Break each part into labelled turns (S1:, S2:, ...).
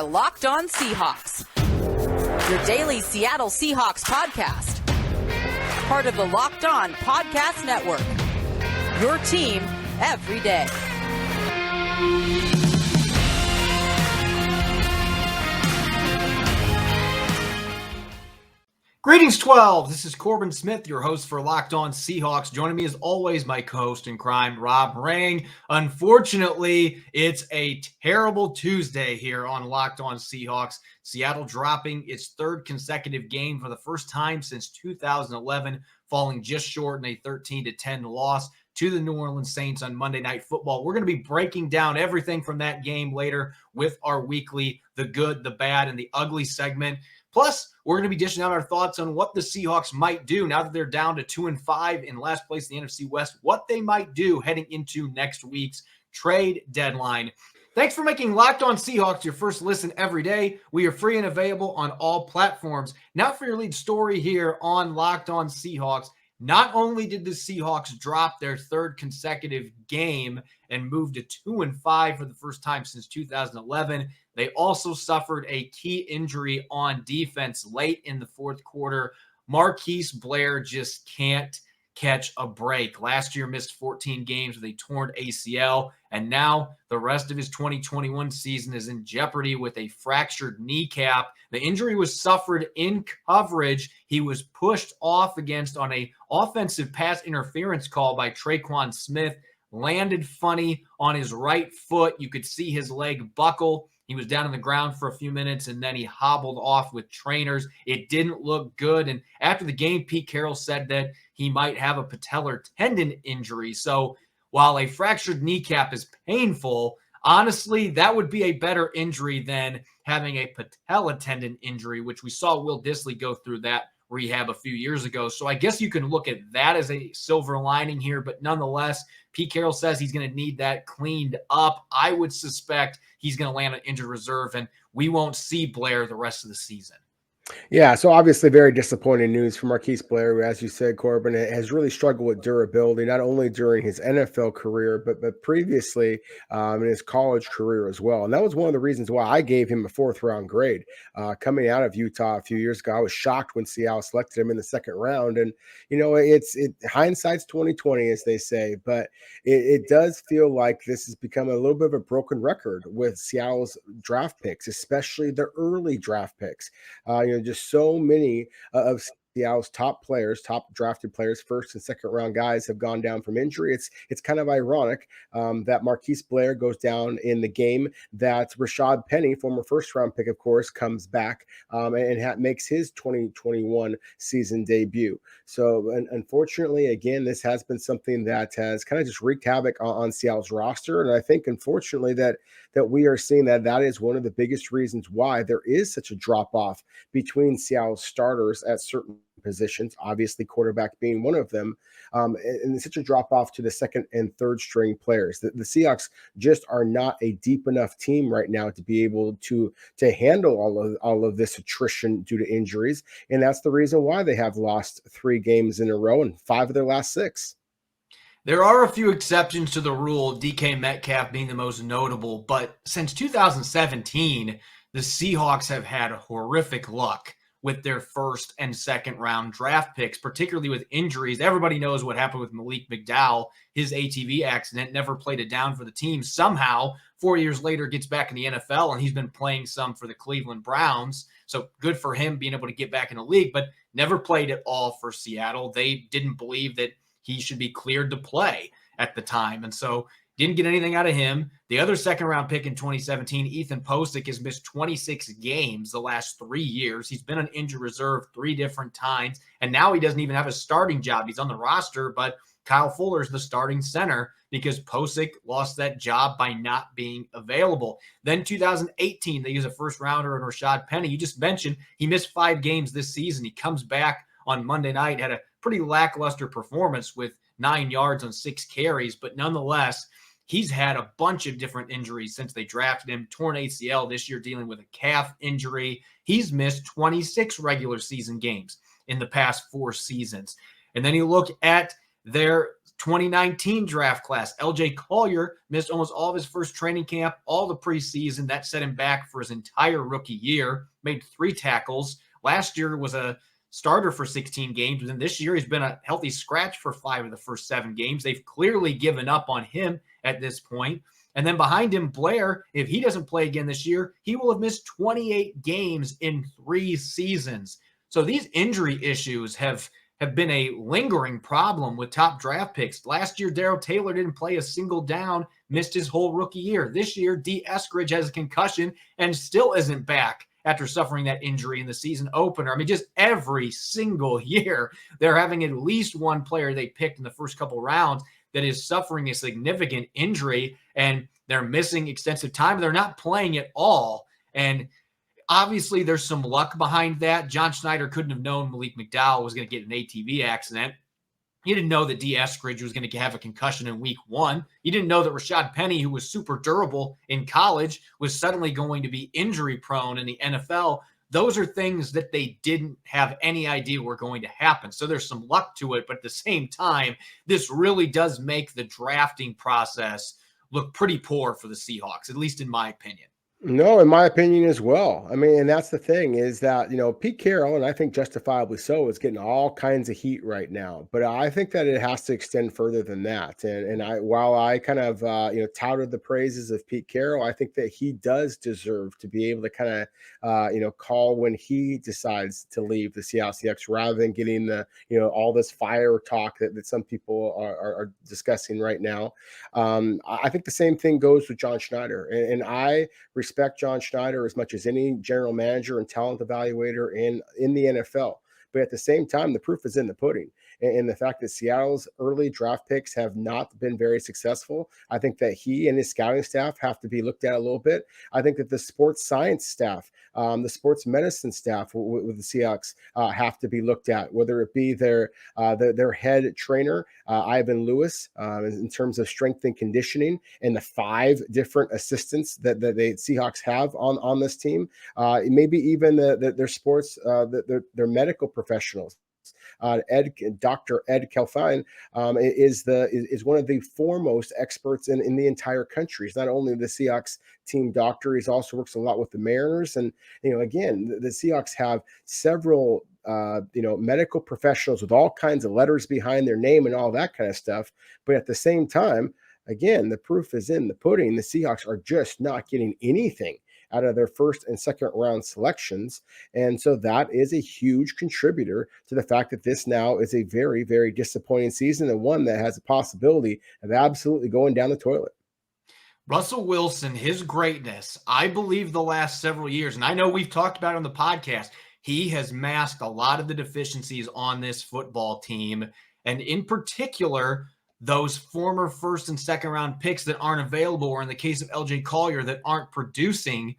S1: are Locked On Seahawks, your daily Seattle Seahawks podcast. Part of the Locked On Podcast Network, your team every day.
S2: Greetings, 12. This is Corbin Smith, your host for Locked On Seahawks. Joining me as always, my co-host in crime, Rob Rang. Unfortunately, it's a terrible Tuesday here on Locked On Seahawks. Seattle dropping its third consecutive game for the first time since 2011, falling just short in a 13-10 loss to the New Orleans Saints on Monday Night Football. We're going to be breaking down everything from that game later with our weekly The Good, the Bad, and the Ugly segment. Plus, we're going to be dishing out our thoughts on what the Seahawks might do now that they're down to 2-5 in last place in the NFC West, what they might do heading into next week's trade deadline. Thanks for making Locked On Seahawks your first listen every day. We are free and available on all platforms. Now for your lead story here on Locked On Seahawks. Not only did the Seahawks drop their third consecutive game and move to 2-5 for the first time since 2011, they also suffered a key injury on defense late in the fourth quarter. Marquise Blair just can't catch a break. Last year missed 14 games with a torn ACL, and now the rest of his 2021 season is in jeopardy with a fractured kneecap. The injury was suffered in coverage. He was pushed off against on a offensive pass interference call by Traquan Smith, landed funny on his right foot. You could see his leg buckle. He was down on the ground for a few minutes, and then he hobbled off with trainers. It didn't look good. And after the game, Pete Carroll said that he might have a patellar tendon injury. So while a fractured kneecap is painful, honestly, that would be a better injury than having a patella tendon injury, which we saw Will Dissly go through that rehab a few years ago. So I guess you can look at that as a silver lining here, but nonetheless, Pete Carroll says he's going to need that cleaned up. I would suspect he's going to land on injured reserve, and we won't see Blair the rest of the season.
S3: Yeah, so obviously very disappointing news for Marquise Blair, who, as you said, Corbin, has really struggled with durability, not only during his NFL career, but previously in his college career as well. And that was one of the reasons why I gave him a fourth-round grade. Coming out of Utah a few years ago, I was shocked when Seattle selected him in the second round. And, you know, hindsight's 20/20, as they say, but it does feel like this has become a little bit of a broken record with Seattle's draft picks, especially the early draft picks. Just so many of Seattle's top players, top drafted players, first and second round guys have gone down from injury. It's kind of ironic that Marquise Blair goes down in the game that Rashad Penny, former first round pick, of course, comes back and makes his 2021 season debut. So unfortunately, again, this has been something that has kind of just wreaked havoc on Seattle's roster. And I think, unfortunately, that we are seeing that is one of the biggest reasons why there is such a drop off between Seattle's starters at certain positions, obviously quarterback being one of them, and such a drop off to the second and third string players. The Seahawks just are not a deep enough team right now to be able to handle all of this attrition due to injuries, and that's the reason why they have lost 3 games in a row and 5 of their last 6.
S2: There are a few exceptions to the rule, DK Metcalf being the most notable, but since 2017, the Seahawks have had horrific luck with their first and second round draft picks, particularly with injuries. Everybody knows what happened with Malik Mcdowell. His ATV accident never played it down for the team. Somehow, 4 years later, gets back in the NFL, and he's been playing some for the Cleveland Browns. So good for him being able to get back in the league, but never played at all for Seattle. They didn't believe that he should be cleared to play at the time. And so didn't get anything out of him. The other second-round pick in 2017, Ethan Posik, has missed 26 games the last 3 years. He's been on injured reserve 3 different times, and now he doesn't even have a starting job. He's on the roster, but Kyle Fuller's the starting center because Posik lost that job by not being available. Then 2018, they use a first-rounder in Rashad Penny. You just mentioned he missed 5 games this season. He comes back on Monday night, had a pretty lackluster performance with 9 yards on 6 carries, but nonetheless, he's had a bunch of different injuries since they drafted him. Torn ACL this year, dealing with a calf injury. He's missed 26 regular season games in the past 4 seasons. And then you look at their 2019 draft class, LJ Collier missed almost all of his first training camp, all the preseason. That set him back for his entire rookie year, made 3 tackles. Last year was a starter for 16 games, and this year he's been a healthy scratch for 5 of the first 7 games. They've clearly given up on him at this point. And then behind him, Blair, if he doesn't play again this year, he will have missed 28 games in 3 seasons. So these injury issues have been a lingering problem with top draft picks. Last year, Darrell Taylor didn't play a single down, missed his whole rookie year. This year, D. Eskridge has a concussion and still isn't back after suffering that injury in the season opener. I mean, just every single year, they're having at least one player they picked in the first couple rounds that is suffering a significant injury, and they're missing extensive time. They're not playing at all. And obviously, there's some luck behind that. John Schneider couldn't have known Malik McDowell was going to get an ATV accident. He didn't know that D. Eskridge was going to have a concussion in week 1. He didn't know that Rashad Penny, who was super durable in college, was suddenly going to be injury prone in the NFL. Those are things that they didn't have any idea were going to happen. So there's some luck to it. But at the same time, this really does make the drafting process look pretty poor for the Seahawks, at least in my opinion.
S3: No, in my opinion as well. I mean, and that's the thing is that, Pete Carroll, and I think justifiably so, is getting all kinds of heat right now. But I think that it has to extend further than that. And while I kind of, touted the praises of Pete Carroll, I think that he does deserve to be able to kind of, call when he decides to leave the Seattle Seahawks rather than getting the, all this fire talk that some people are discussing right now. I think the same thing goes with John Schneider. And I respect John Schneider as much as any general manager and talent evaluator in the NFL. But at the same time, the proof is in the pudding. And the fact that Seattle's early draft picks have not been very successful, I think that he and his scouting staff have to be looked at a little bit. I think that the sports science staff, the sports medicine staff with the Seahawks have to be looked at, whether it be their head trainer, Ivan Lewis, in terms of strength and conditioning, and the 5 different assistants that the Seahawks have on this team, maybe even their sports, their medical professionals. Dr. Ed Kelfine is one of the foremost experts in the entire country. He's not only the Seahawks team doctor, he also works a lot with the Mariners. And, again, the Seahawks have several medical professionals with all kinds of letters behind their name and all that kind of stuff. But at the same time, again, the proof is in the pudding. The Seahawks are just not getting anything out of their first and second round selections. And so that is a huge contributor to the fact that this now is a very, very disappointing season, and one that has a possibility of absolutely going down the toilet.
S2: Russell Wilson, his greatness, I believe the last several years, and I know we've talked about it on the podcast, he has masked a lot of the deficiencies on this football team. And in particular, those former first and second round picks that aren't available, or in the case of LJ Collier, that aren't producing,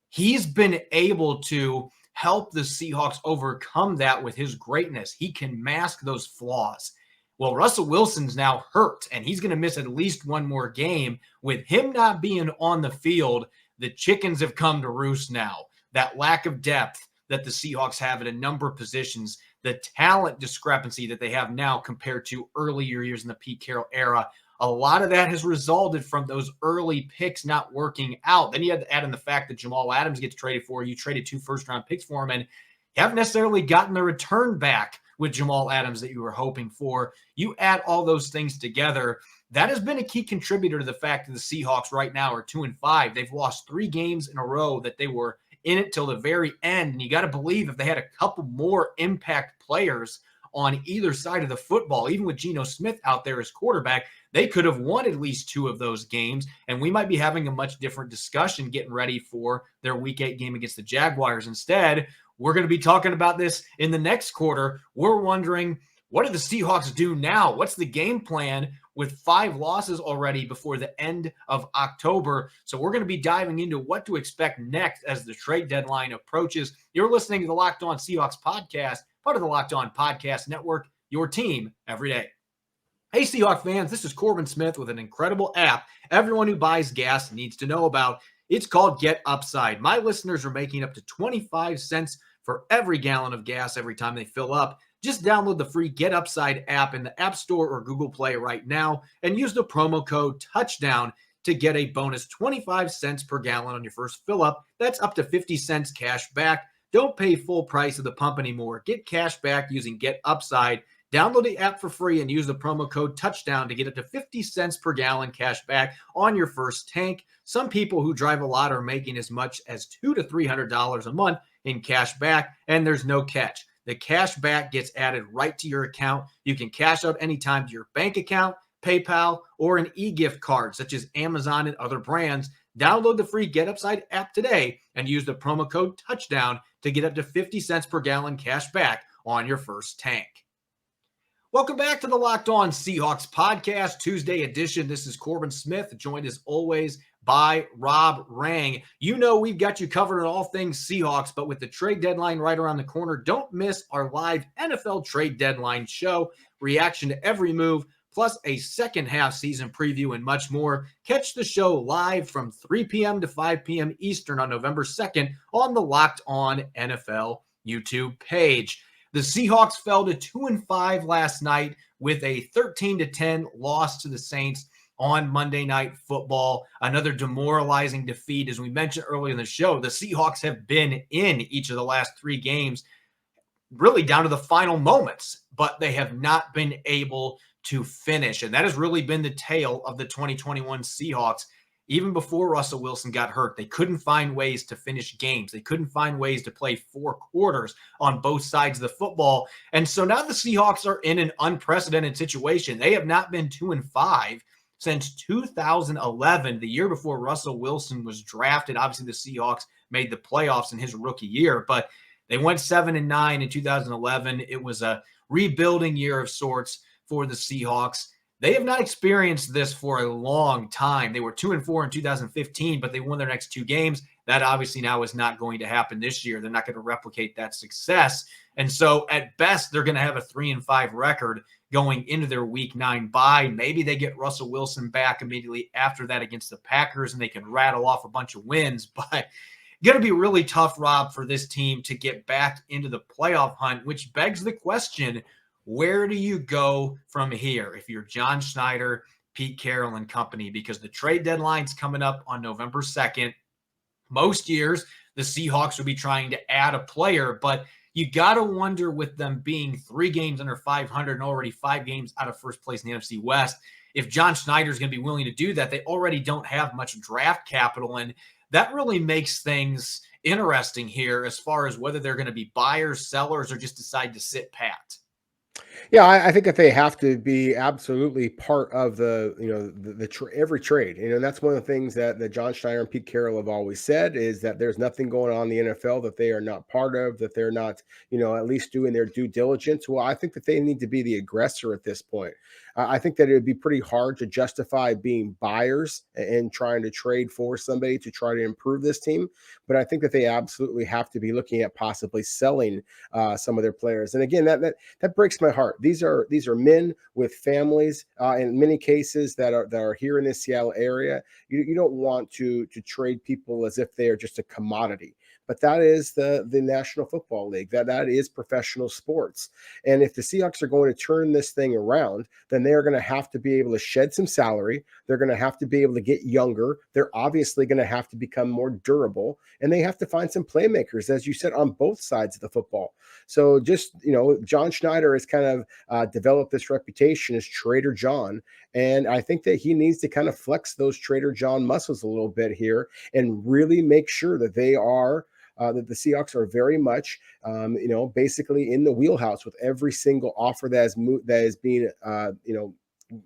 S2: he's been able to help the Seahawks overcome that with his greatness. He can mask those flaws. Well, Russell Wilson's now hurt, and he's going to miss at least one more game. With him not being on the field, the chickens have come to roost now. That lack of depth that the Seahawks have at a number of positions, the talent discrepancy that they have now compared to earlier years in the Pete Carroll era, a lot of that has resulted from those early picks not working out. Then you had to add in the fact that Jamal Adams gets traded for. You traded 2 first-round picks for him, and you haven't necessarily gotten the return back with Jamal Adams that you were hoping for. You add all those things together, that has been a key contributor to the fact that the Seahawks right now are 2-5. They've lost 3 games in a row that they were in it till the very end. And you got to believe if they had a couple more impact players on either side of the football, even with Geno Smith out there as quarterback, they could have won at least 2 of those games. And we might be having a much different discussion getting ready for their Week 8 game against the Jaguars. Instead, we're going to be talking about this in the next quarter. We're wondering, what do the Seahawks do now? What's the game plan with 5 losses already before the end of October? So we're going to be diving into what to expect next as the trade deadline approaches. You're listening to the Locked On Seahawks podcast, part of the Locked On Podcast Network, your team every day. Hey, Seahawks fans, this is Corbin Smith with an incredible app everyone who buys gas needs to know about. It's called Get Upside. My listeners are making up to 25 cents for every gallon of gas every time they fill up. Just download the free Get Upside app in the App Store or Google Play right now and use the promo code TOUCHDOWN to get a bonus 25 cents per gallon on your first fill up. That's up to 50 cents cash back. Don't pay full price at the pump anymore. Get cash back using Get Upside. Download the app for free and use the promo code TOUCHDOWN to get up to 50 cents per gallon cash back on your first tank. Some people who drive a lot are making as much as $200 to $300 a month in cash back, and there's no catch. The cash back gets added right to your account. You can cash out anytime to your bank account, PayPal, or an e-gift card such as Amazon and other brands. Download the free Get Upside app today and use the promo code TOUCHDOWN to get up to 50 cents per gallon cash back on your first tank. Welcome back to the Locked On Seahawks podcast, Tuesday edition. This is Corbin Smith, joined as always by Rob Rang. You know we've got you covered on all things Seahawks, but with the trade deadline right around the corner, don't miss our live NFL trade deadline show, reaction to every move, plus a second half season preview and much more. Catch the show live from 3 p.m. to 5 p.m. Eastern on November 2nd on the Locked On NFL YouTube page. The Seahawks fell to 2-5 last night with a 13-10 loss to the Saints on Monday Night Football. Another demoralizing defeat. As we mentioned earlier in the show, the Seahawks have been in each of the last 3 games, really down to the final moments, but they have not been able to finish. And that has really been the tale of the 2021 Seahawks. Even before Russell Wilson got hurt, they couldn't find ways to finish games. They couldn't find ways to play 4 quarters on both sides of the football. And so now the Seahawks are in an unprecedented situation. They have not been 2-5 since 2011, the year before Russell Wilson was drafted. Obviously, the Seahawks made the playoffs in his rookie year, but they went 7-9 in 2011. It was a rebuilding year of sorts for the Seahawks. They have not experienced this for a long time. They were 2-4 in 2015, but they won their next 2 games. That obviously now is not going to happen this year. They're not going to replicate that success. And so at best, they're going to have a 3-5 record going into their week 9 bye. Maybe they get Russell Wilson back immediately after that against the Packers and they can rattle off a bunch of wins. But going to be really tough, Rob, for this team to get back into the playoff hunt, which begs the question, where do you go from here if you're John Schneider, Pete Carroll, and company? Because the trade deadline's coming up on November 2nd. Most years, the Seahawks will be trying to add a player, but you got to wonder with them being 3 games under 500 and already 5 games out of first place in the NFC West, if John Schneider's going to be willing to do that. They already don't have much draft capital, and that really makes things interesting here as far as whether they're going to be buyers, sellers, or just decide to sit pat.
S3: Yeah, I think that they have to be absolutely part of the, every trade. That's one of the things that John Schneider and Pete Carroll have always said is that there's nothing going on in the NFL that they are not part of, that they're not, at least doing their due diligence. Well, I think that they need to be the aggressor at this point. I think that it would be pretty hard to justify being buyers and trying to trade for somebody to try to improve this team. But I think that they absolutely have to be looking at possibly selling some of their players. And again, that breaks my heart. These are men with families in many cases that are here in the Seattle area. You don't want to trade people as if they are just a commodity. But that is the National Football League. That is professional sports. And if the Seahawks are going to turn this thing around, then they are going to have to be able to shed some salary. They're going to have to be able to get younger. They're obviously going to have to become more durable. And they have to find some playmakers, as you said, on both sides of the football. So just, John Schneider has kind of developed this reputation as Trader John. And I think that he needs to kind of flex those Trader John muscles a little bit here and really make sure that they are that the Seahawks are very much, basically in the wheelhouse with every single offer that is being,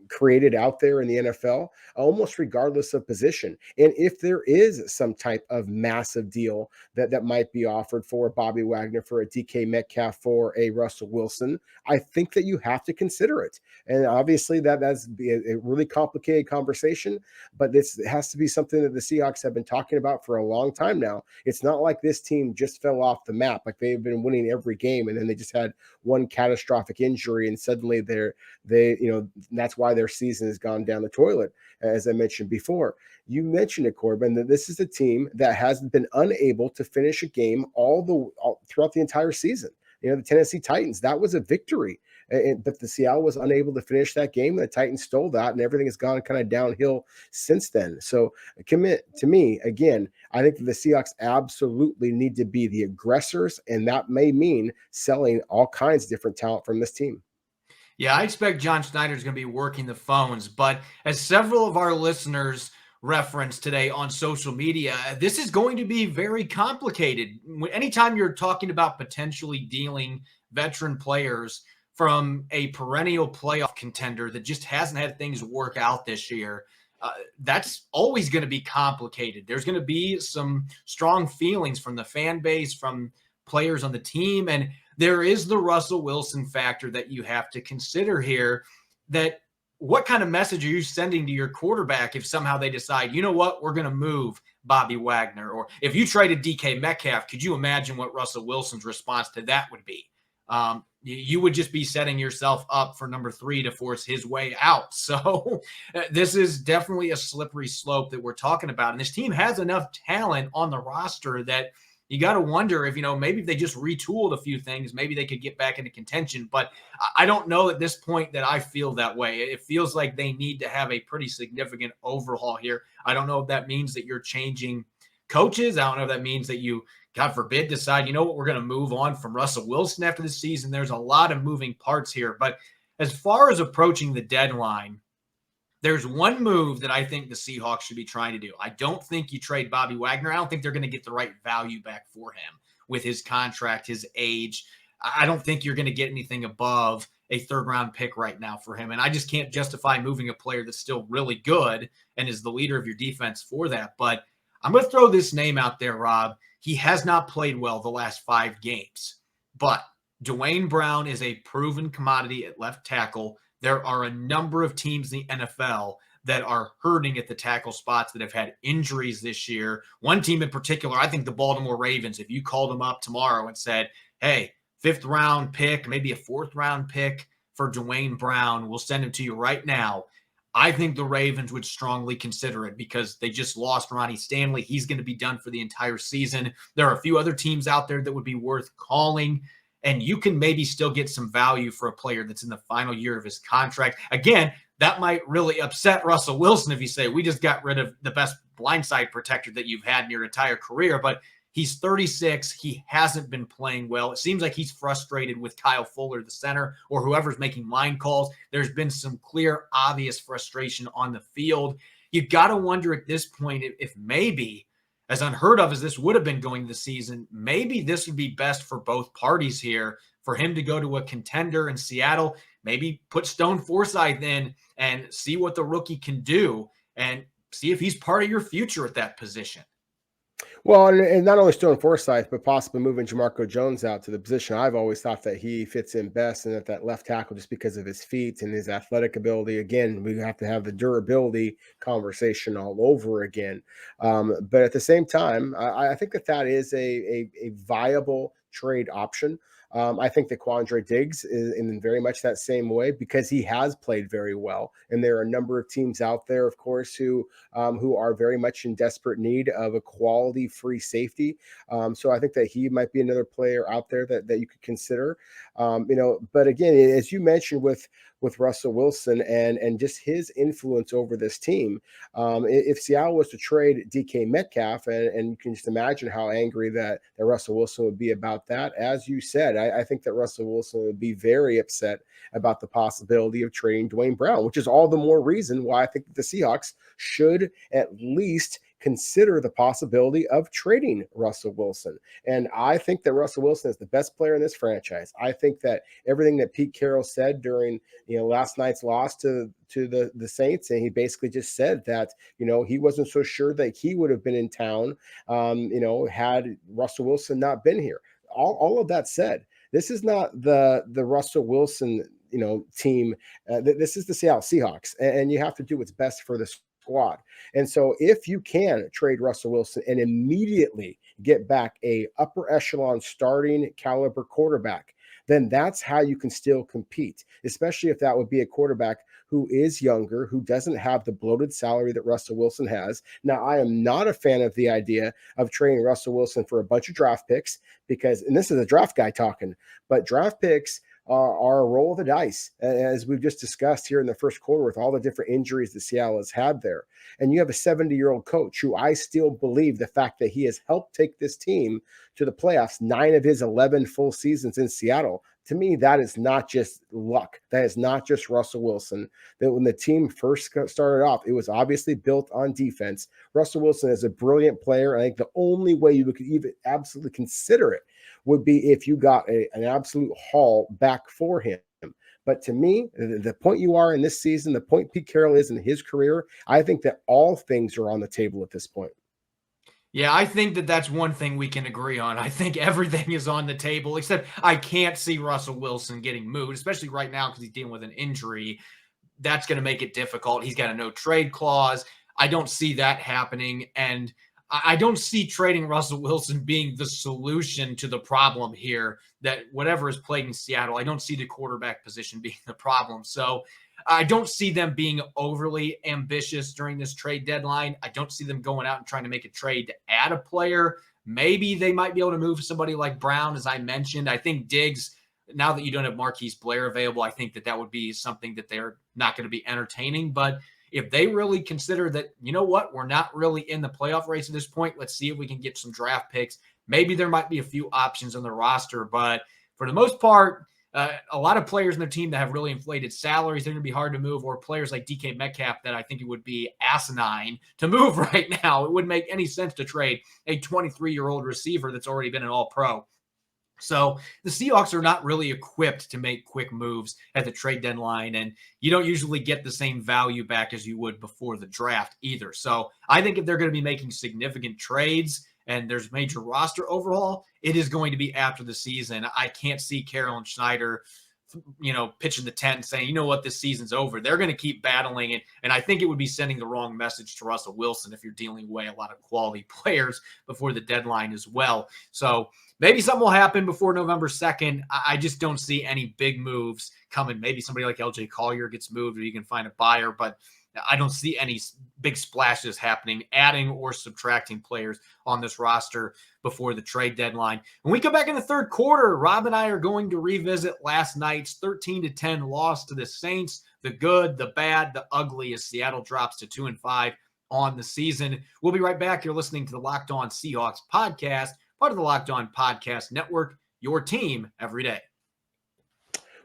S3: created out there in the NFL, almost regardless of position. And if there is some type of massive deal that might be offered for Bobby Wagner, for a DK Metcalf, for a Russell Wilson, I think that you have to consider it. And obviously that's a really complicated conversation, but this has to be something that the Seahawks have been talking about for a long time now. It's not like this team just fell off the map. Like they've been winning every game and then they just had one catastrophic injury and suddenly that's why their season has gone down the toilet, as I mentioned before. You mentioned it, Corbin, that this is a team that has been unable to finish a game all throughout the entire season. the Tennessee Titans. That was a victory. But the Seattle was unable to finish that game. The Titans stole that, and everything has gone kind of downhill since then. So commit to me, again, I think that the Seahawks absolutely need to be the aggressors, and that may mean selling all kinds of different talent from this team.
S2: Yeah, I expect John Schneider is going to be working the phones, but as several of our listeners referenced today on social media, this is going to be very complicated. Anytime you're talking about potentially dealing veteran players from a perennial playoff contender that just hasn't had things work out this year, that's always going to be complicated. There's going to be some strong feelings from the fan base, from players on the team, and there is the Russell Wilson factor that you have to consider here. That what kind of message are you sending to your quarterback if somehow they decide, you know what, we're going to move Bobby Wagner? Or if you traded DK Metcalf, could you imagine what Russell Wilson's response to that would be? You would just be setting yourself up for number 3 to force his way out. So this is definitely a slippery slope that we're talking about. And this team has enough talent on the roster that you got to wonder if, maybe if they just retooled a few things, maybe they could get back into contention. But I don't know at this point that I feel that way. It feels like they need to have a pretty significant overhaul here. I don't know if that means that you're changing coaches. I don't know if that means that you, God forbid, decide, we're going to move on from Russell Wilson after the season. There's a lot of moving parts here. But as far as approaching the deadline, there's one move that I think the Seahawks should be trying to do. I don't think you trade Bobby Wagner. I don't think they're going to get the right value back for him with his contract, his age. I don't think you're going to get anything above a third-round pick right now for him. And I just can't justify moving a player that's still really good and is the leader of your defense for that. But I'm going to throw this name out there, Rob. He has not played well the last 5 games. But Dwayne Brown is a proven commodity at left tackle. There are a number of teams in the NFL that are hurting at the tackle spots that have had injuries this year. One team in particular, I think the Baltimore Ravens, if you called them up tomorrow and said, hey, 5th round pick, maybe a 4th round pick for Dwayne Brown, we'll send him to you right now. I think the Ravens would strongly consider it because they just lost Ronnie Stanley. He's going to be done for the entire season. There are a few other teams out there that would be worth calling. And you can maybe still get some value for a player that's in the final year of his contract. Again, that might really upset Russell Wilson if you say, we just got rid of the best blindside protector that you've had in your entire career. But he's 36. He hasn't been playing well. It seems like he's frustrated with Kyle Fuller, the center, or whoever's making line calls. There's been some clear, obvious frustration on the field. You've got to wonder at this point if maybe, as unheard of as this would have been going the season, maybe this would be best for both parties here, for him to go to a contender in Seattle, maybe put Stone Forsythe in and see what the rookie can do and see if he's part of your future at that position.
S3: Well, and not only Stone Forsythe, but possibly moving Jamarco Jones out to the position I've always thought that he fits in best, and that left tackle, just because of his feet and his athletic ability. Again, we have to have the durability conversation all over again. But at the same time, I think that is a viable trade option. I think that Quandre Diggs is in very much that same way because he has played very well. And there are a number of teams out there, of course, who are very much in desperate need of a quality free safety. So I think that he might be another player out there that you could consider. But again, as you mentioned with Russell Wilson and just his influence over this team, if Seattle was to trade DK Metcalf, and you can just imagine how angry that Russell Wilson would be about that. As you said, I think that Russell Wilson would be very upset about the possibility of trading Dwayne Brown, which is all the more reason why I think the Seahawks should at least consider the possibility of trading Russell Wilson. And I think that Russell Wilson is the best player in this franchise. I think that everything that Pete Carroll said during last night's loss to the Saints, and he basically just said that he wasn't so sure that he would have been in town had Russell Wilson not been here. All of that said, this is not the Russell Wilson team. This is the Seattle Seahawks, and you have to do what's best for the squad. And so if you can trade Russell Wilson and immediately get back a upper echelon starting caliber quarterback, then that's how you can still compete, especially if that would be a quarterback who is younger, who doesn't have the bloated salary that Russell Wilson has. Now, I am not a fan of the idea of trading Russell Wilson for a bunch of draft picks because, and this is a draft guy talking, but draft picks are a roll of the dice, as we've just discussed here in the first quarter with all the different injuries that Seattle has had there. And you have a 70-year-old coach who I still believe the fact that he has helped take this team to the playoffs, 9 of his 11 full seasons in Seattle. To me, that is not just luck. That is not just Russell Wilson. That when the team first started off, it was obviously built on defense. Russell Wilson is a brilliant player. I think the only way you could even absolutely consider it would be if you got an absolute haul back for him. But to me, the point you are in this season, the point Pete Carroll is in his career, I think that all things are on the table at this point.
S2: Yeah, I think that that's one thing we can agree on. I think everything is on the table, except I can't see Russell Wilson getting moved, especially right now because he's dealing with an injury. That's going to make it difficult. He's got a no-trade clause. I don't see that happening, and I don't see trading Russell Wilson being the solution to the problem here, that whatever is plaguing Seattle, I don't see the quarterback position being the problem. So I don't see them being overly ambitious during this trade deadline. I don't see them going out and trying to make a trade to add a player. Maybe they might be able to move somebody like Brown, as I mentioned. I think Diggs, now that you don't have Marquise Blair available, I think that would be something that they're not going to be entertaining. But if they really consider that, you know what, we're not really in the playoff race at this point, let's see if we can get some draft picks. Maybe there might be a few options on the roster, but for the most part, a lot of players in their team that have really inflated salaries, they're going to be hard to move, or players like DK Metcalf that I think it would be asinine to move right now. It wouldn't make any sense to trade a 23-year-old receiver that's already been an all-pro. So the Seahawks are not really equipped to make quick moves at the trade deadline, and you don't usually get the same value back as you would before the draft either. So I think if they're going to be making significant trades and there's major roster overhaul, it is going to be after the season. I can't see Carroll and Schneider, pitching the tent and saying, you know what, this season's over. They're going to keep battling it. And I think it would be sending the wrong message to Russell Wilson if you're dealing away a lot of quality players before the deadline as well. So maybe something will happen before November 2nd. I just don't see any big moves coming. Maybe somebody like LJ Collier gets moved or you can find a buyer, but I don't see any big splashes happening, adding or subtracting players on this roster before the trade deadline. When we come back in the third quarter, Rob and I are going to revisit last night's 13-10 loss to the Saints, the good, the bad, the ugly, as Seattle drops to 2-5 on the season. We'll be right back. You're listening to the Locked On Seahawks podcast, part of the Locked On Podcast Network, your team every day.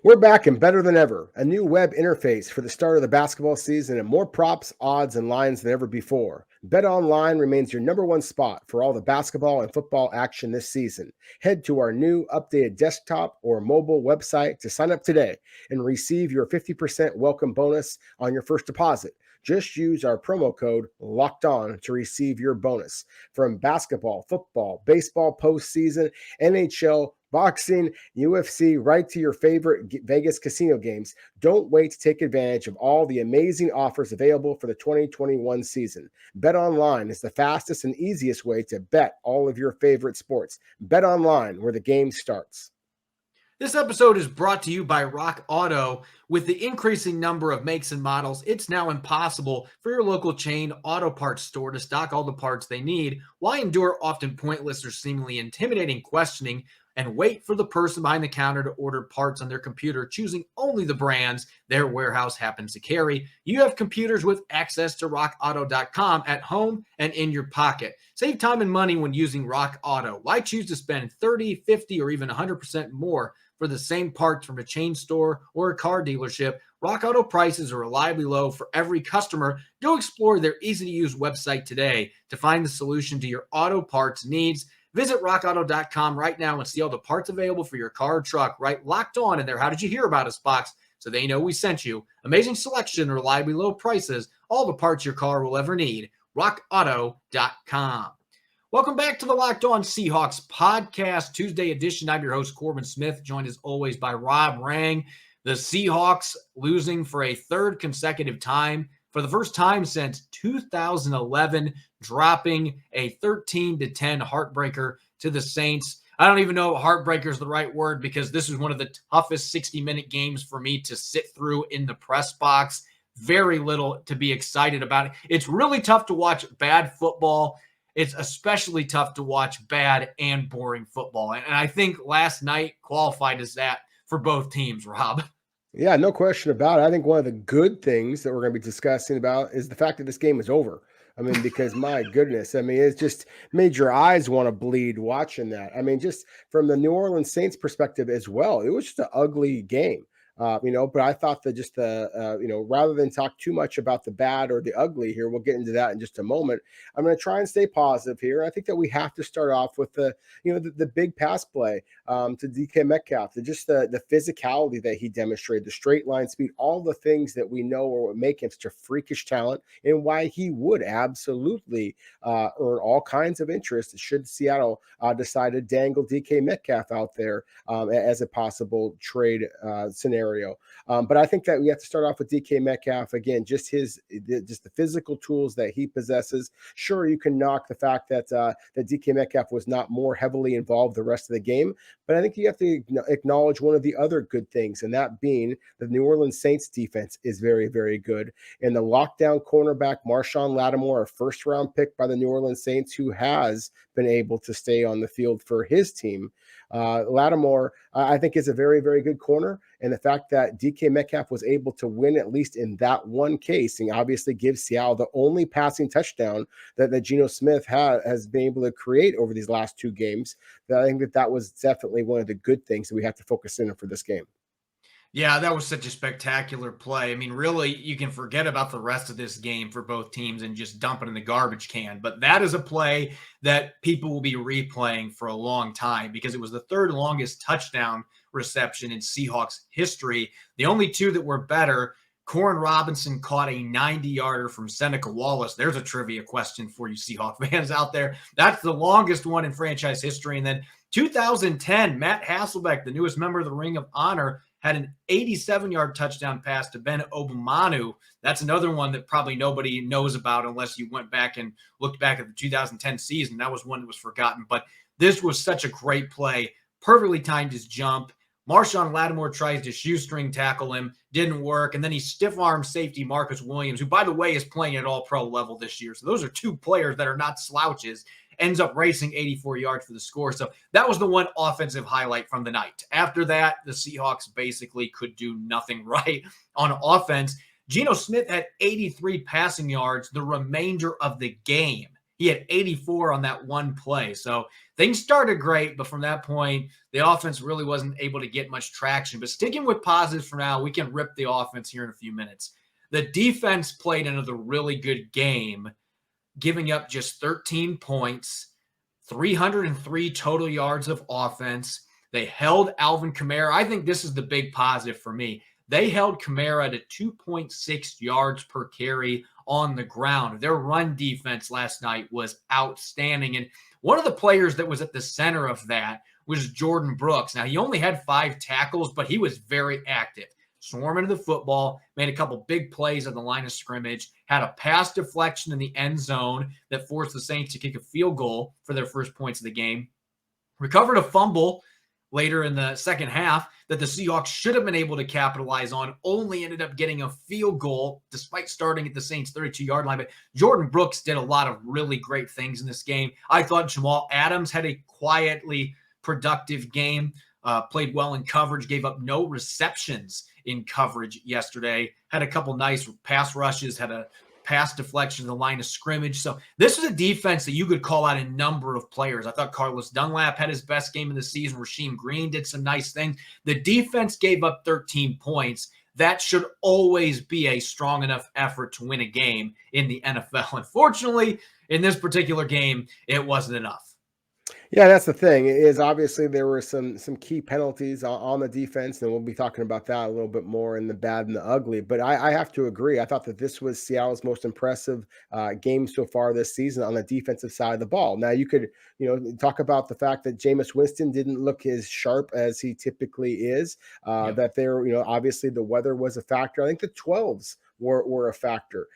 S3: We're back and better than ever. A new web interface for the start of the basketball season and more props, odds, and lines than ever before. BetOnline remains your number one spot for all the basketball and football action this season. Head to our new updated desktop or mobile website to sign up today and receive your 50% welcome bonus on your first deposit. Just use our promo code LOCKEDON to receive your bonus. From basketball, football, baseball postseason, NHL, boxing, UFC, right to your favorite Vegas casino games. Don't wait to take advantage of all the amazing offers available for the 2021 season. BetOnline is the fastest and easiest way to bet all of your favorite sports. BetOnline, where the game starts.
S2: This episode is brought to you by Rock Auto. With the increasing number of makes and models, it's now impossible for your local chain auto parts store to stock all the parts they need. Why endure often pointless or seemingly intimidating questioning and wait for the person behind the counter to order parts on their computer, choosing only the brands their warehouse happens to carry? You have computers with access to rockauto.com at home and in your pocket. Save time and money when using Rock Auto. Why choose to spend 30, 50, or even 100% more for the same parts from a chain store or a car dealership? Rock Auto prices are reliably low for every customer. Go explore their easy-to-use website today to find the solution to your auto parts needs. Visit rockauto.com right now and see all the parts available for your car or truck. Right, locked on in there. How did you hear about us box? So they know we sent you. Amazing selection, reliably low prices, all the parts your car will ever need. rockauto.com. Welcome back to the Locked On Seahawks podcast, Tuesday edition. I'm your host, Corbin Smith, joined as always by Rob Rang. The Seahawks losing for a third consecutive time, for the first time since 2011, dropping a 13-10 heartbreaker to the Saints. I don't even know if heartbreaker is the right word, because this was one of the toughest 60-minute games for me to sit through in the press box. very little to be excited about. It's really tough to watch bad football. It's especially tough to watch bad and boring football. And I think last night qualified as that for both teams, Rob.
S3: Yeah, no question about it. I think one of the good things that we're going to be discussing about is the fact that this game is over. I mean, because my goodness, I mean, it's just made your eyes want to bleed watching that. I mean, just from the New Orleans Saints perspective as well, it was just an ugly game. But I thought that just rather than talk too much about the bad or the ugly here, we'll get into that in just a moment. I'm going to try and stay positive here. I think that we have to start off with the big pass play to DK Metcalf, the physicality that he demonstrated, the straight line speed, all the things that we know are what make him such a freakish talent and why he would absolutely earn all kinds of interest should Seattle decide to dangle DK Metcalf out there as a possible trade scenario. But I think that we have to start off with DK Metcalf again, just the physical tools that he possesses. Sure, you can knock the fact that DK Metcalf was not more heavily involved the rest of the game, but I think you have to acknowledge one of the other good things, and that being the New Orleans Saints defense is very, very good. And the lockdown cornerback Marshawn Lattimore, a first-round pick by the New Orleans Saints, who has been able to stay on the field for his team. Lattimore, I think, is a very, very good corner. And the fact that DK Metcalf was able to win, at least in that one case, and obviously gives Seattle the only passing touchdown that Geno Smith has been able to create over these last two games, that I think that was definitely one of the good things that we have to focus in on for this game.
S2: Yeah, that was such a spectacular play. I mean, really, you can forget about the rest of this game for both teams and just dump it in the garbage can. But that is a play that people will be replaying for a long time because it was the third longest touchdown reception in Seahawks history. The only two that were better, Corn Robinson caught a 90-yarder from Seneca Wallace. There's a trivia question for you Seahawks fans out there. That's the longest one in franchise history. And then 2010, Matt Hasselbeck, the newest member of the Ring of Honor, had an 87-yard touchdown pass to Ben Obumanu. That's another one that probably nobody knows about unless you went back and looked back at the 2010 season. That was one that was forgotten. But this was such a great play. Perfectly timed his jump. Marshawn Lattimore tries to shoestring tackle him. Didn't work. And then he stiff-armed safety Marcus Williams, who, by the way, is playing at all-pro level this year. So those are two players that are not slouches. Ends up racing 84 yards for the score. So that was the one offensive highlight from the night. After that, the Seahawks basically could do nothing right on offense. Geno Smith had 83 passing yards the remainder of the game. He had 84 on that one play. So things started great, but from that point, the offense really wasn't able to get much traction. But sticking with positives for now, we can rip the offense here in a few minutes. The defense played another really good game, giving up just 13 points, 303 total yards of offense. They held Alvin Kamara. I think this is the big positive for me. They held Kamara to 2.6 yards per carry on the ground. Their run defense last night was outstanding. And one of the players that was at the center of that was Jordan Brooks. Now, he only had 5 tackles, but he was very active. Swarming to the football, made a couple big plays at the line of scrimmage, had a pass deflection in the end zone that forced the Saints to kick a field goal for their first points of the game. Recovered a fumble later in the second half that the Seahawks should have been able to capitalize on, only ended up getting a field goal despite starting at the Saints' 32-yard line. But Jordan Brooks did a lot of really great things in this game. I thought Jamal Adams had a quietly productive game, played well in coverage, gave up no receptions in coverage yesterday, had a couple nice pass rushes, had a pass deflection in the line of scrimmage. So this was a defense that you could call out a number of players. I thought Carlos Dunlap had his best game of the season. Rasheem Green did some nice things. The defense gave up 13 points. That should always be a strong enough effort to win a game in the NFL. Unfortunately, in this particular game, it wasn't enough.
S3: Yeah, that's the thing, is obviously there were some key penalties on the defense, and we'll be talking about that a little bit more in the bad and the ugly. But I have to agree. I thought that this was Seattle's most impressive game so far this season on the defensive side of the ball. Now, you could talk about the fact that Jameis Winston didn't look as sharp as he typically is, that there, obviously the weather was a factor. I think the 12s were a factor.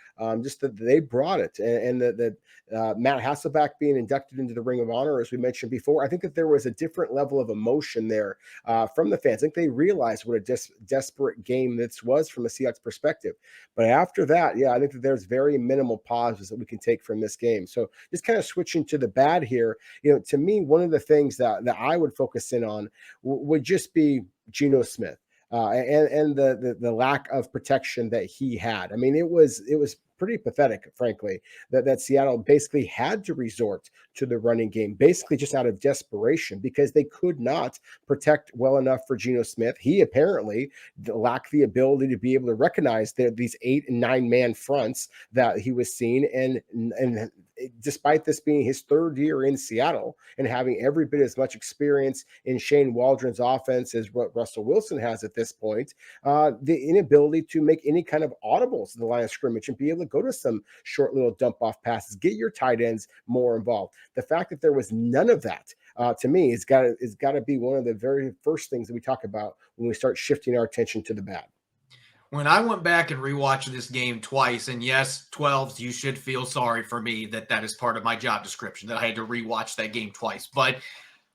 S3: Just that they brought it, and that Matt Hasselbeck being inducted into the Ring of Honor, as we mentioned before, I think that there was a different level of emotion there from the fans. I think they realized what a desperate game this was from a Seahawks perspective. But after that, I think that there's very minimal positives that we can take from this game. So just kind of switching to the bad here, to me, one of the things that I would focus in on would just be Geno Smith. And the lack of protection that he had. I mean, it was pretty pathetic, frankly, that Seattle basically had to resort to the running game, basically just out of desperation, because they could not protect well enough for Geno Smith. He apparently lacked the ability to be able to recognize these 8 and 9 man fronts that he was seeing, and despite this being his third year in Seattle and having every bit as much experience in Shane Waldron's offense as what Russell Wilson has at this point, the inability to make any kind of audibles in the line of scrimmage and be able to go to some short little dump off passes, get your tight ends more involved. The fact that there was none of that, to me, is got to be one of the very first things that we talk about when we start shifting our attention to the bad.
S2: When I went back and rewatched this game twice, and yes, 12s, you should feel sorry for me that is part of my job description, that I had to rewatch that game twice. But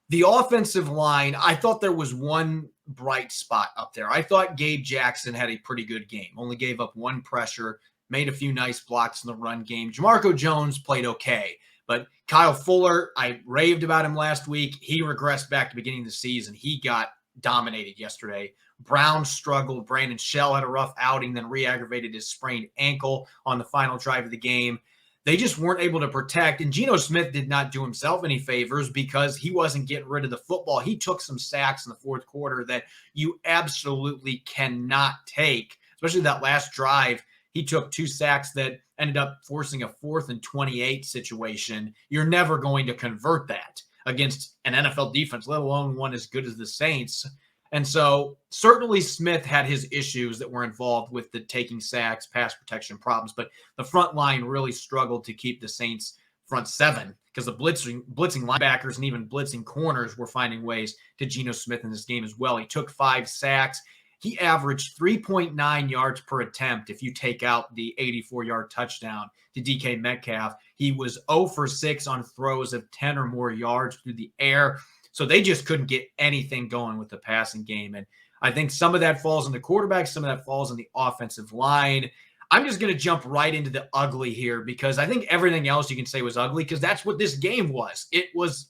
S2: the offensive line, I thought there was one bright spot up there. I thought Gabe Jackson had a pretty good game, only gave up one pressure, made a few nice blocks in the run game. Jamarco Jones played okay, but Kyle Fuller, I raved about him last week. He regressed back to the beginning of the season. He got dominated yesterday. Brown struggled. Brandon Shell had a rough outing, then re-aggravated his sprained ankle on the final drive of the game. They just weren't able to protect. And Geno Smith did not do himself any favors because he wasn't getting rid of the football. He took some sacks in the fourth quarter that you absolutely cannot take, especially that last drive. He took 2 sacks that ended up forcing a 4th and 28 situation. You're never going to convert that against an NFL defense, let alone one as good as the Saints. And so certainly Smith had his issues that were involved with the taking sacks, pass protection problems, but the front line really struggled to keep the Saints front 7 because the blitzing linebackers and even blitzing corners were finding ways to Geno Smith in this game as well. He took 5 sacks. He averaged 3.9 yards per attempt if you take out the 84-yard touchdown to DK Metcalf. He was 0 for 6 on throws of 10 or more yards through the air. So they just couldn't get anything going with the passing game. And I think some of that falls on the quarterback, some of that falls on the offensive line. I'm just going to jump right into the ugly here because I think everything else you can say was ugly because that's what this game was. It was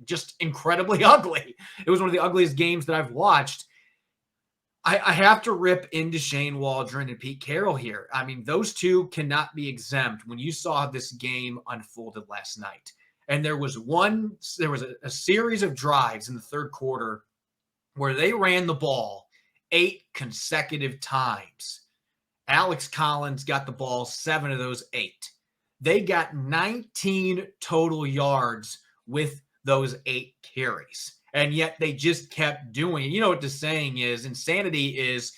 S2: just incredibly ugly. It was one of the ugliest games that I've watched. I have to rip into Shane Waldron and Pete Carroll here. I mean, those two cannot be exempt when you saw this game unfolded last night. And there was a series of drives in the third quarter where they ran the ball 8 consecutive times. Alex Collins got the ball 7 of those 8. They got 19 total yards with those 8 carries. And yet they just kept doing it. You know what the saying is? Insanity is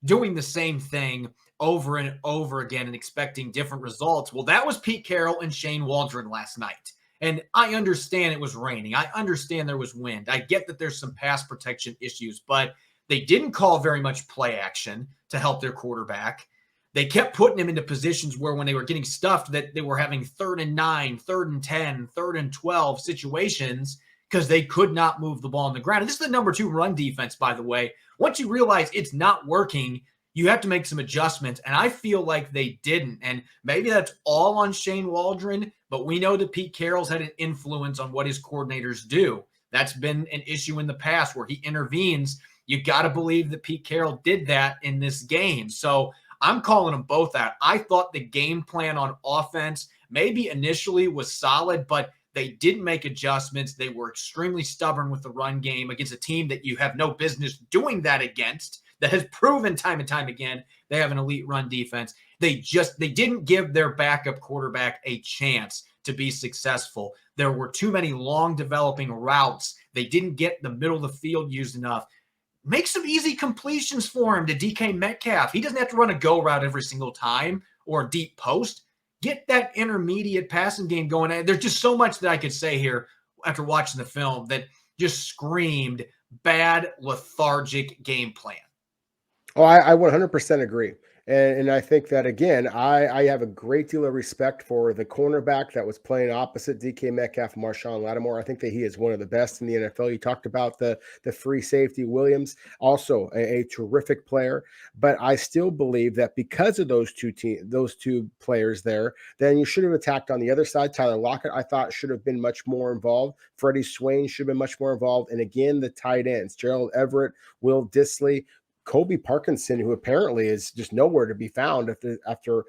S2: doing the same thing over and over again and expecting different results. Well, that was Pete Carroll and Shane Waldron last night. And I understand it was raining. I understand there was wind. I get that there's some pass protection issues, but they didn't call very much play action to help their quarterback. They kept putting him into positions where when they were getting stuffed that they were having 3rd and 9, 3rd and 10, 3rd and 12 situations because they could not move the ball on the ground. And this is the number 2 run defense, by the way. Once you realize it's not working, you have to make some adjustments, and I feel like they didn't. And maybe that's all on Shane Waldron, but we know that Pete Carroll's had an influence on what his coordinators do. That's been an issue in the past where he intervenes. You got to believe that Pete Carroll did that in this game. So I'm calling them both out. I thought the game plan on offense maybe initially was solid, but they didn't make adjustments. They were extremely stubborn with the run game against a team that you have no business doing that against, that has proven time and time again they have an elite run defense. They didn't give their backup quarterback a chance to be successful. There were too many long developing routes. They didn't get the middle of the field used enough. Make some easy completions for him to DK Metcalf. He doesn't have to run a go route every single time or a deep post. Get that intermediate passing game going. There's just so much that I could say here after watching the film that just screamed bad, lethargic game plan.
S3: Oh, I 100% agree. And I think that, again, I have a great deal of respect for the cornerback that was playing opposite DK Metcalf, Marshawn Lattimore. I think that he is one of the best in the NFL. You talked about the free safety Williams, also a terrific player. But I still believe that because of those two players there, then you should have attacked on the other side. Tyler Lockett, I thought, should have been much more involved. Freddie Swain should have been much more involved. And again, the tight ends, Gerald Everett, Will Dissly, Kobe Parkinson, who apparently is just nowhere to be found after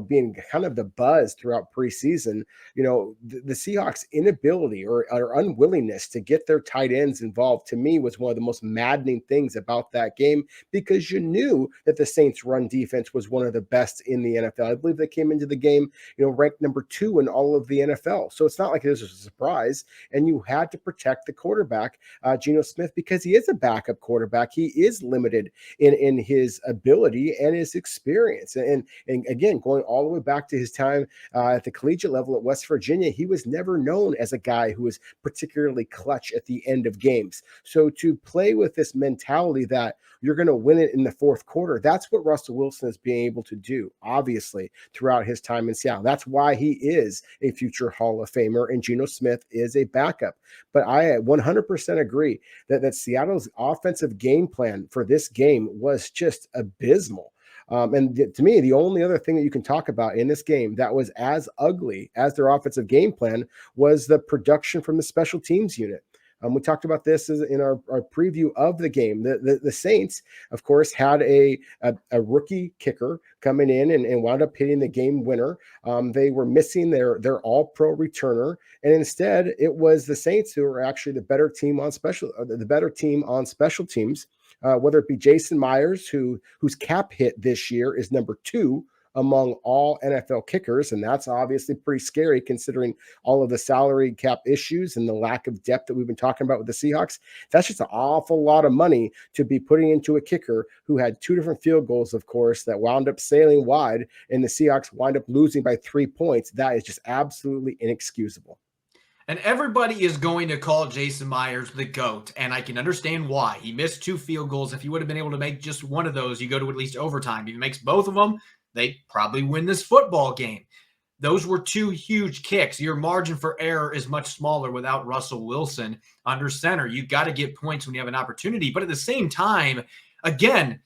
S3: being kind of the buzz throughout preseason. The Seahawks' inability or unwillingness to get their tight ends involved, to me, was one of the most maddening things about that game, because you knew that the Saints' run defense was one of the best in the NFL. I believe they came into the game, ranked number 2 in all of the NFL. So it's not like it was a surprise, and you had to protect the quarterback, Geno Smith, because he is a backup quarterback. He is limited in his ability and his experience. And again, going all the way back to his time at the collegiate level at West Virginia, he was never known as a guy who was particularly clutch at the end of games. So to play with this mentality that you're going to win it in the fourth quarter, that's what Russell Wilson is being able to do, obviously, throughout his time in Seattle. That's why he is a future Hall of Famer, and Geno Smith is a backup. But I 100% agree that Seattle's offensive game plan for this game was just abysmal. To me, the only other thing that you can talk about in this game that was as ugly as their offensive game plan was the production from the special teams unit. We talked about this in our preview of the game. The Saints, of course, had a rookie kicker coming in and wound up hitting the game winner. They were missing their all-pro returner, and instead it was the Saints who were actually the better team on special teams. Whether it be Jason Myers, whose cap hit this year is number 2 among all NFL kickers, and that's obviously pretty scary considering all of the salary cap issues and the lack of depth that we've been talking about with the Seahawks. That's just an awful lot of money to be putting into a kicker who had 2 different field goals, of course, that wound up sailing wide, and the Seahawks wind up losing by 3 points. That is just absolutely inexcusable.
S2: And everybody is going to call Jason Myers the GOAT, and I can understand why. He missed 2 field goals. If he would have been able to make just one of those, you go to at least overtime. If he makes both of them, they probably win this football game. Those were 2 huge kicks. Your margin for error is much smaller without Russell Wilson under center. You got to get points when you have an opportunity. But at the same time, again,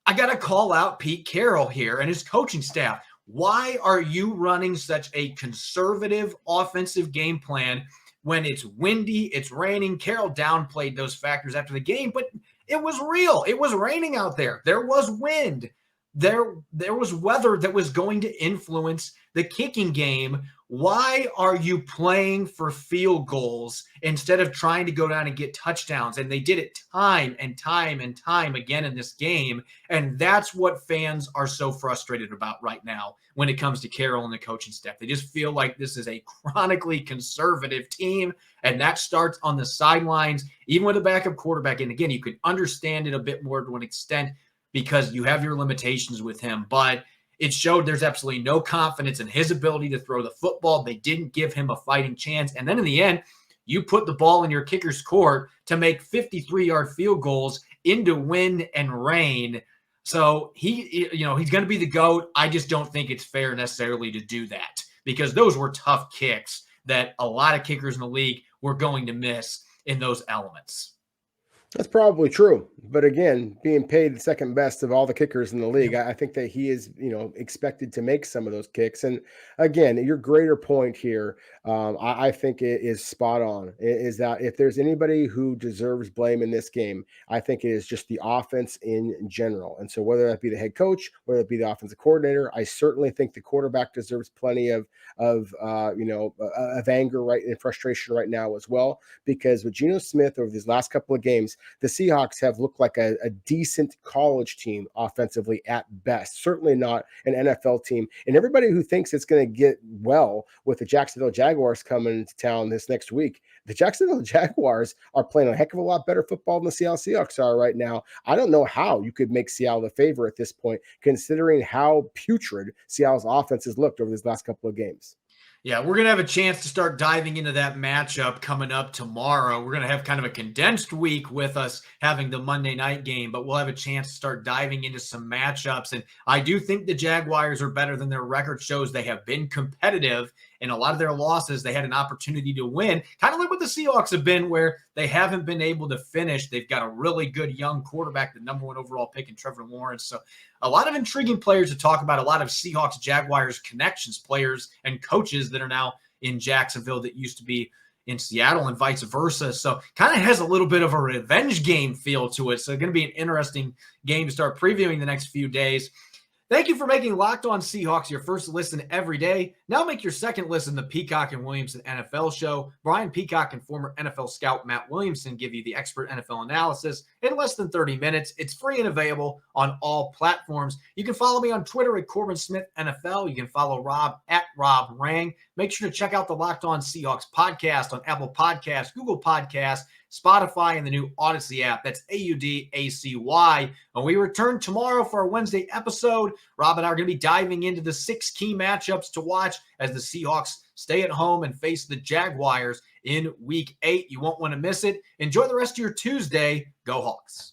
S2: I got to call out Pete Carroll here and his coaching staff. Why are you running such a conservative offensive game plan when it's windy, it's raining? Carroll downplayed those factors after the game, but it was real. It was raining out there. There was wind. There was weather that was going to influence the kicking game. Why are you playing for field goals instead of trying to go down and get touchdowns? And they did it time and time and time again in this game. And that's what fans are so frustrated about right now when it comes to Carroll and the coaching staff. They just feel like this is a chronically conservative team, and that starts on the sidelines, even with a backup quarterback. And again, you can understand it a bit more to an extent because you have your limitations with him, but it showed there's absolutely no confidence in his ability to throw the football. They didn't give him a fighting chance. And then in the end, you put the ball in your kicker's court to make 53-yard field goals into wind and rain. So he's going to be the GOAT. I just don't think it's fair necessarily to do that because those were tough kicks that a lot of kickers in the league were going to miss in those elements.
S3: That's probably true. But again, being paid the second best of all the kickers in the league, I think that he is, expected to make some of those kicks. And again, your greater point here, I think it is spot on, is that if there's anybody who deserves blame in this game, I think it is just the offense in general. And so whether that be the head coach, whether it be the offensive coordinator, I certainly think the quarterback deserves plenty of anger and frustration right now as well, because with Geno Smith over these last couple of games, the Seahawks have looked like a decent college team offensively at best, certainly not an NFL team. And everybody who thinks it's going to get well with the Jacksonville Jaguars coming to town this next week, the Jacksonville Jaguars are playing a heck of a lot better football than the Seattle Seahawks are right now. I don't know how you could make Seattle the favorite at this point, considering how putrid Seattle's offense has looked over these last couple of games.
S2: Yeah, we're going to have a chance to start diving into that matchup coming up tomorrow. We're going to have kind of a condensed week with us having the Monday night game, but we'll have a chance to start diving into some matchups. And I do think the Jaguars are better than their record shows. They have been competitive in a lot of their losses. They had an opportunity to win, kind of like what the Seahawks have been, where they haven't been able to finish. They've got a really good young quarterback, the number 1 overall pick in Trevor Lawrence. So a lot of intriguing players to talk about, a lot of Seahawks, Jaguars connections, players and coaches that are now in Jacksonville that used to be in Seattle and vice versa. So kind of has a little bit of a revenge game feel to it. So going to be an interesting game to start previewing the next few days. Thank you for making Locked On Seahawks your first listen every day. Now make your second listen the Peacock and Williamson NFL Show. Brian Peacock and former NFL scout Matt Williamson give you the expert NFL analysis in less than 30 minutes. It's free and available on all platforms. You can follow me on Twitter at Corbin Smith NFL. You can follow Rob at Rob Rang. Make sure to check out the Locked On Seahawks podcast on Apple Podcasts, Google Podcasts, Spotify, and the new Odyssey app. That's AUDACY. When we return tomorrow for our Wednesday episode, Rob and I are going to be diving into the 6 key matchups to watch as the Seahawks stay at home and face the Jaguars in Week 8. You won't want to miss it. Enjoy the rest of your Tuesday. Go Hawks.